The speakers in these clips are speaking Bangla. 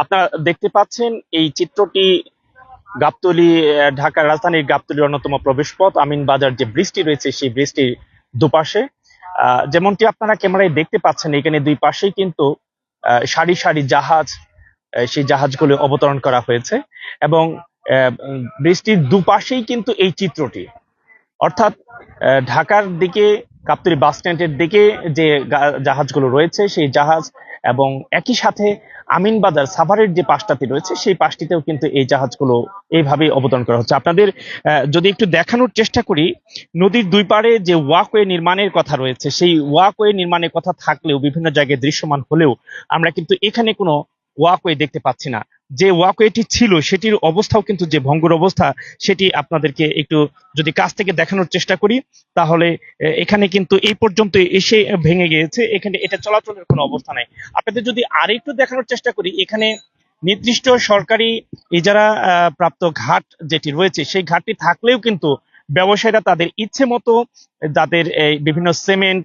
আপনারা দেখতে পাচ্ছেন এই চিত্রটি গাবতলী, ঢাকার রাজধানীর গাবতলীর অন্যতম প্রবেশপথ আমিনবাজার যে ব্রিজটি রয়েছে সেই ব্রিজটির দুপাশে যেমনটি আপনারা ক্যামেরায় দেখতে পাচ্ছেন, এখানে দুই পাশেই কিন্তু সারি সারি জাহাজ, সেই জাহাজগুলো অবতরণ করা হয়েছে এবং ব্রিজটির দুপাশেই কিন্তু এই চিত্রটি, অর্থাৎ ঢাকার দিকে গাবতলী বাস স্ট্যান্ডের দিকে যে জাহাজগুলো রয়েছে সেই জাহাজ এবং একই সাথে আমিনবাজার সাভারের যে পাশটাতে রয়েছে সেই পাশটিতেও কিন্তু এই জাহাজগুলো এইভাবেই অবতরণ করা হচ্ছে। আপনাদের যদি একটু দেখানোর চেষ্টা করি, নদীর দুই পাড়ে যে ওয়াকওয়ে নির্মাণের কথা রয়েছে সেই ওয়াকওয়ে নির্মাণের কথা থাকলেও বিভিন্ন জায়গায় দৃশ্যমান হলেও আমরা কিন্তু এখানে কোনো ওয়াকওয়ে দেখতে পাচ্ছি না। যে ওয়াকওয়েটি ছিল সেটির অবস্থাও কিন্তু যে ভঙ্গুর অবস্থা, সেটি আপনাদেরকে একটু যদি কাছ থেকে দেখানোর চেষ্টা করি তাহলে এখানে কিন্তু এই পর্যন্ত এসে ভেঙে গিয়েছে, এখানে এটা চলাচলের কোনো অবস্থা নাই। আপনাদের যদি আরেকটু দেখানোর চেষ্টা করি, এখানে নির্দিষ্ট সরকারি ইজারা প্রাপ্ত ঘাট যেটি রয়েছে সেই ঘাটটি থাকলেও কিন্তু ব্যবসায়ীরা তাদের ইচ্ছে মতো তাদের বিভিন্ন সিমেন্ট,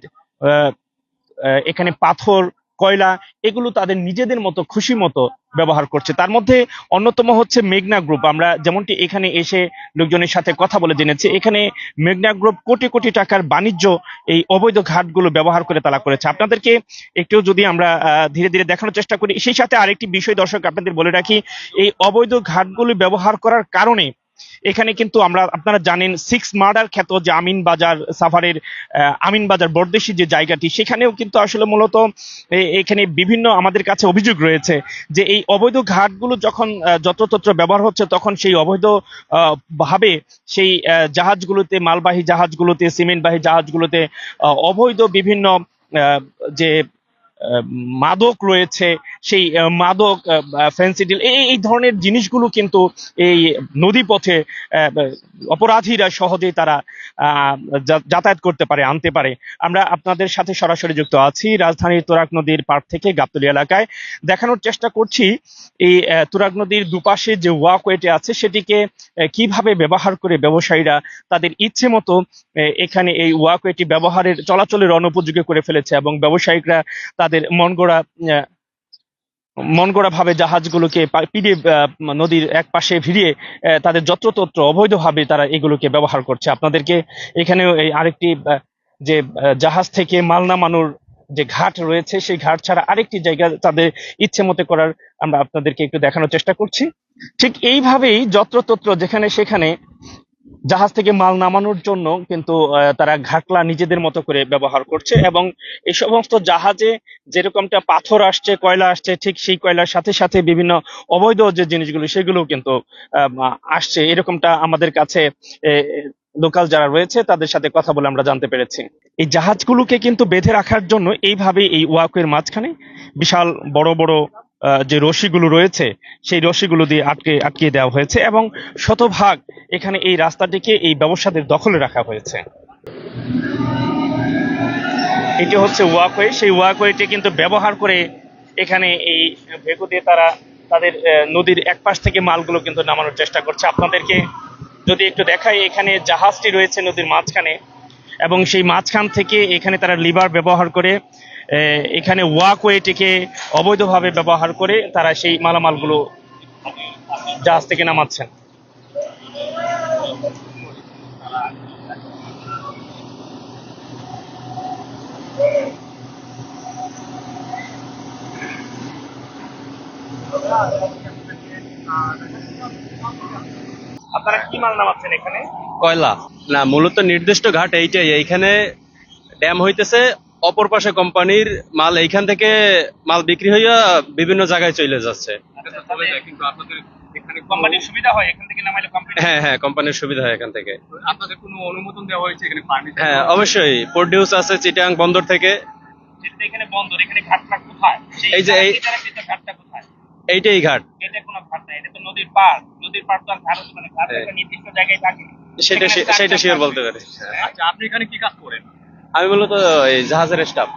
এখানে পাথর, কয়লা, এগুলো তাদের নিজেদের মতো খুশি মতো ব্যবহার করছে। তার মধ্যে অন্যতম হচ্ছে মেঘনা গ্রুপ। আমরা যেমনটি এখানে এসে লোকজনের সাথে কথা বলে জেনেছি, এখানে মেঘনা গ্রুপ কোটি কোটি টাকার বাণিজ্য এই অবৈধ ঘাটগুলো ব্যবহার করে তারা করেছে। আপনাদেরকে একটু যদি আমরা ধীরে ধীরে দেখানোর চেষ্টা করি, সেই সাথে আরেকটি বিষয় দর্শক আপনাদের বলে রাখি, এই অবৈধ ঘাটগুলো ব্যবহার করার কারণে এখানে কিন্তু আপনারা জানেন 6 মার্ডার খ্যাত যে আমিনবাজার সাভারের আমিনবাজার বরদেশি যে জায়গাটি, সেখানেও কিন্তু আসলে মূলত এখানে বিভিন্ন আমাদের কাছে অভিযোগ রয়েছে যে এই অবৈধ ঘাটগুলো যখন যত্রতত্র ব্যবহার হচ্ছে তখন সেই অবৈধ ভাবে সেই জাহাজগুলোতে, মালবাহী জাহাজগুলোতে, সিমেন্টবাহী জাহাজগুলোতে অবৈধ বিভিন্ন যে মাদক রয়েছে, সেই মাদক, ফেন্সিডিল, এই ধরনের জিনিসগুলো কিন্তু এই নদী পথে অপরাধীরা সহজেই তারা যাতায়াত করতে পারে, আনতে পারে। আমরা আপনাদের সাথে সরাসরি যুক্ত আছি রাজধানীর তুরাগ নদীর পাড় থেকে গাবতলী এলাকায়। দেখানোর চেষ্টা করছি এই তুরাগ নদীর দুপাশে যে ওয়াকওয়েটি আছে সেটিকে কিভাবে ব্যবহার করে ব্যবসায়ীরা তাদের ইচ্ছে মতো এখানে এই ওয়াকওয়েটি ব্যবহারের চলাচলের অনুপযোগী করে ফেলেছে এবং ব্যবসায়িকরা তাদের মন গড়া ভাবে জাহাজগুলোকে পিড়ে নদীর এক পাশে ভিড়িয়ে তাদের যত্রতত্র অবৈধভাবে তারা এগুলোকে ব্যবহার করছে। আপনাদেরকে এখানেও এই আরেকটি যে জাহাজ থেকে মাল নামানোর যে ঘাট রয়েছে সেই ঘাট ছাড়া আরেকটি জায়গা তাদের ইচ্ছে মতো করার আমরা আপনাদেরকে একটু দেখানোর চেষ্টা করছি। ঠিক এইভাবেই যত্রতত্র যেখানে সেখানে জাহাজ থেকে মাল নামানোর জন্য কিন্তু তারা ঘাটলা নিজেদের মতো করে ব্যবহার করছে এবং এই সমস্ত জাহাজে যেরকমটা পাথর আসছে, কয়লা আসছে, ঠিক সেই কয়লার সাথে সাথে বিভিন্ন অবৈধ যে জিনিসগুলো সেগুলো কিন্তু আসছে, এরকমটা আমাদের কাছে লোকাল যারা রয়েছে তাদের সাথে কথা বলে আমরা জানতে পেরেছি। এই জাহাজগুলোকে কিন্তু বেঁধে রাখার জন্য এইভাবে এই ওয়াকওয়ের মাঝখানে বিশাল বড় বড় যে রশিগুলো রয়েছে সেই রশিগুলো দিয়ে আটকে দেওয়া হয়েছে এবং শতভাগ এখানে এই রাস্তাটিকে এই ব্যবসাদের দখলে রাখা হয়েছে। এটি হচ্ছে ওয়াকওয়ে, সেই ওয়াকওয়েটি কিন্তু ব্যবহার করে এখানে এই ভেকু দিয়ে তারা তাদের নদীর এক পাশ থেকে মালগুলো কিন্তু নামানোর চেষ্টা করছে। আপনাদেরকে যদি একটু দেখাই, এখানে জাহাজটি রয়েছে নদীর মাঝখানে এবং সেই মাঝখান থেকে এখানে তারা লিভার ব্যবহার করে এখানে ওয়াকওয়েটিকে অবৈধভাবে ব্যবহার করে তারা সেই মালামালগুলো জাহাজ থেকে নামাচ্ছেন। আপনারা কি মাল নামাচ্ছেন এখানে? কয়লা না, মূলত নির্দিষ্ট ঘাট এইটাই। এইখানে ড্যাম হইতেছে, অপর পাশে কোম্পানির মাল এইখান থেকে মাল বিক্রি হইয়া বিভিন্ন জায়গায় চলে যাচ্ছে। কিন্তু আপনাদের এখানে কোম্পানির সুবিধা হয় এখান থেকে নামাইলে? হ্যাঁ হ্যাঁ, কোম্পানির সুবিধা হয় এখান থেকে। আপনাদের কোনো অনুমোদন দেওয়া হয়েছে এখানে পারমিট? হ্যাঁ অবশ্যই, প্রডিউস আছে চিটাং বন্দর থেকে। এখানে বন্দর, এখানে ঘাটটা কোথায়? এই যে ঘাটটা কোথায়? এইটাই ঘাট। এটা কোনো ঘাট না, এটা তো নদীর পাড়। নদীর পাড় তো আর ঘাট হতে পারে, ঘাট একটা নির্দিষ্ট জায়গায় থাকে। সেটা শিওর বলতে পারি। আচ্ছা, আপনি এখানে কি কাজ করেন? আমি মূলত এই জাহাজের স্টাফ।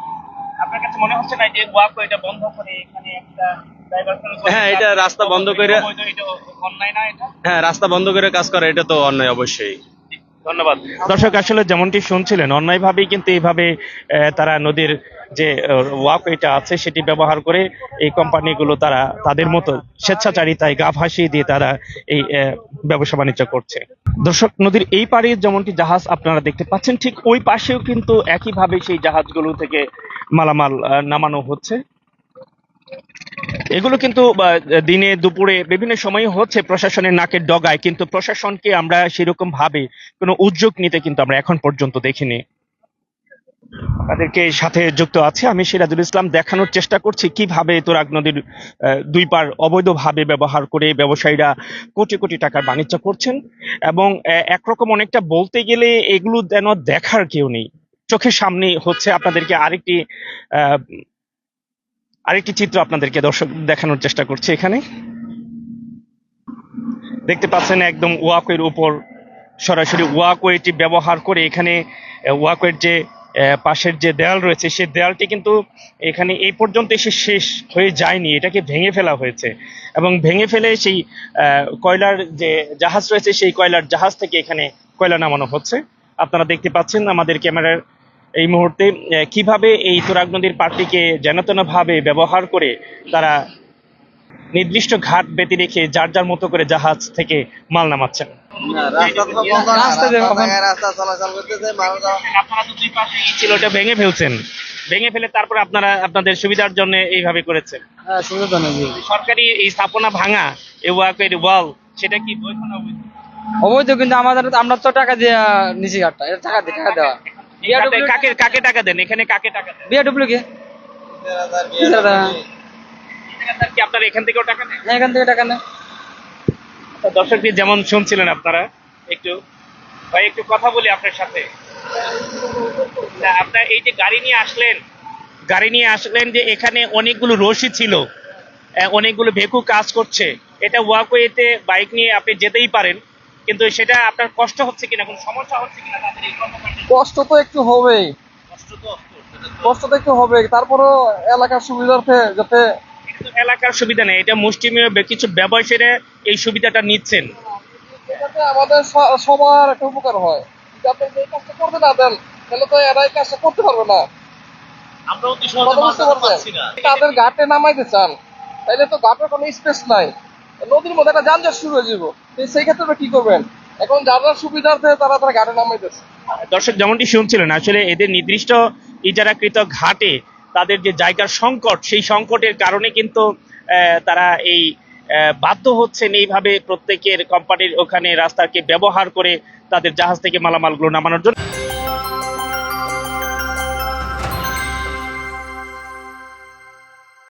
আপনার কাছে মনে হচ্ছে না যে ওয়াকওয়ে এটা বন্ধ করে এখানে একটা ডাইভারশন করে? হ্যাঁ, এটা রাস্তা বন্ধ করে, এটা অন্যায় না এটা? হ্যাঁ রাস্তা বন্ধ করে কাজ করে, এটা তো অন্যায় অবশ্যই। ধন্যবাদ। দর্শক, আসলে যেমনটি শুনছিলেন, অন্যায়ভাবেই কিন্তু এইভাবে তারা নদীর যে ওয়াকওয়েটা আছে সেটি ব্যবহার করে এই কোম্পানিগুলো তারা তাদের মতো স্বেচ্ছাচারিতায় গা ভাসিয়ে দিয়ে তারা এই ব্যবসা বাণিজ্য করছে। দর্শক, নদীর এই পাড়ে যেমনটি জাহাজ আপনারা দেখতে পাচ্ছেন, ঠিক ওই পাশেও কিন্তু একইভাবে সেই জাহাজগুলো থেকে মালামাল নামানো হচ্ছে। এগুলো কিন্তু দিনে দুপুরে বিভিন্ন সময় হচ্ছে প্রশাসনের নাকের ডগায়, কিন্তু প্রশাসনকে আমরা সেরকম ভাবে কোনো উদ্যোগ নিতে কিন্তু আমরা এখন পর্যন্ত দেখিনি। তাদেরকে সাথে যুক্ত আছে আমি সিরাজুল ইসলাম, দেখানোর চেষ্টা করছি কিভাবে তুরাগ নদীর দুই পার অবৈধভাবে ব্যবহার করে ব্যবসায়ীরা কোটি কোটি টাকার বাণিজ্য করছেন। এবং একরকম অনেকটা বলতে গেলে এগুলো যেন দেখার কেউ নেই, চোখের সামনে হচ্ছে। আপনাদেরকে আহ আরেকটি চিত্র আপনাদেরকে দর্শক দেখানোর চেষ্টা করছি। এখানে দেখতে পাচ্ছেন একদম ওয়াকওয়ের উপর সরাসরি ওয়াকওয়েটি ব্যবহার করে এখানে ওয়াকওয়ের যে পাশের যে দেয়াল রয়েছে সেই দেয়ালটি কিন্তু এখানে এই পর্যন্ত এসে শেষ হয়ে যায়নি, এটাকে ভেঙে ফেলা হয়েছে। এবং ভেঙে ফেলে সেই কয়লার যে জাহাজ রয়েছে সেই কয়লার জাহাজ থেকে এখানে কয়লা নামানো হচ্ছে। আপনারা দেখতে পাচ্ছেন আমাদের ক্যামেরার এই মুহূর্তে কিভাবে এই তুরাগ নদীর পাড়টিকে যেন তেন ভাবে ব্যবহার করে তারা নির্দিষ্ট ঘাট বেঁধে রেখে যার যার মতো করে জাহাজ থেকে মাল নামাচ্ছেন। আপনারা তো দুই পাশে ছিল, ওটা ভেঙে ফেলছেন, ভেঙে ফেলে তারপরে আপনারা আপনাদের সুবিধার জন্য এইভাবে করেছেন। সরকারি এই স্থাপনা ভাঙা এই ওয়াকের ওয়াল, সেটা কি বৈধ না অবৈধ? অবৈধ, কিন্তু আমরা তো টাকা দিয়ে নিচি ঘাটটা, এটা টাকা দেওয়া। কাকে কাকে টাকা দেন এখানে, কাকে টাকা দেন? বিআরডব্লিউ কে কি আপনারা এখান থেকেও টাকা নেন? এখান থেকে টাকা নেয়। দর্শকদের যেমন শুনছিলেন আপনারা, একটু ভাই একটু কথা বলি আপনার সাথে। আপনার এই যে গাড়ি নিয়ে আসলেন যে এখানে অনেকগুলো রশি ছিল, অনেকগুলো ভেকু কাজ করছে, এটা ওয়াকওয়েতে বাইক নিয়ে আপনি যেতেই পারেন, কিন্তু সেটা আপনার কষ্ট হচ্ছে কিনা, কোনো সমস্যা হচ্ছে কিনা তাদের এই কর্মকাণ্ডে? কষ্ট তো একটু হবেই, কষ্ট তো একটু হবে, তারপরও এলাকার সুবিধার্থে যাতে। কিন্তু এলাকার সুবিধা নেই, এটা মুষ্টিমেয় কিছু ব্যবসায়ীরা এই সুবিধাটা নিচ্ছেন। এটাতে আমাদের সবার একটা উপকার হয়। যাতে এই কাজটা করতে না দেন, তাহলে তো এরা এই কাজটা করতে পারবে না। তাদের ঘাটে নামাইতে চান, তাইলে তো ঘাটের কোনো স্পেস নাই, নদীর মধ্যে একটা যানজট শুরু হয়ে যাবো। সেই ক্ষেত্রে কি করবেন? এখন যারা সুবিধার্থে তারা ঘাটে নামাইতেছে। দর্শক, যেমনটি শুনছিলেন, আসলে এদের নির্দিষ্ট ইজারাকৃত ঘাটে তাদের যে জায়গার সংকট, সেই সংকটের কারণে কিন্তু তারা এই বাধ্য হচ্ছেন এইভাবে প্রত্যেকের কোম্পানির ওখানে রাস্তাকে ব্যবহার করে তাদের জাহাজ থেকে মালামালগুলো নামানোর জন্য।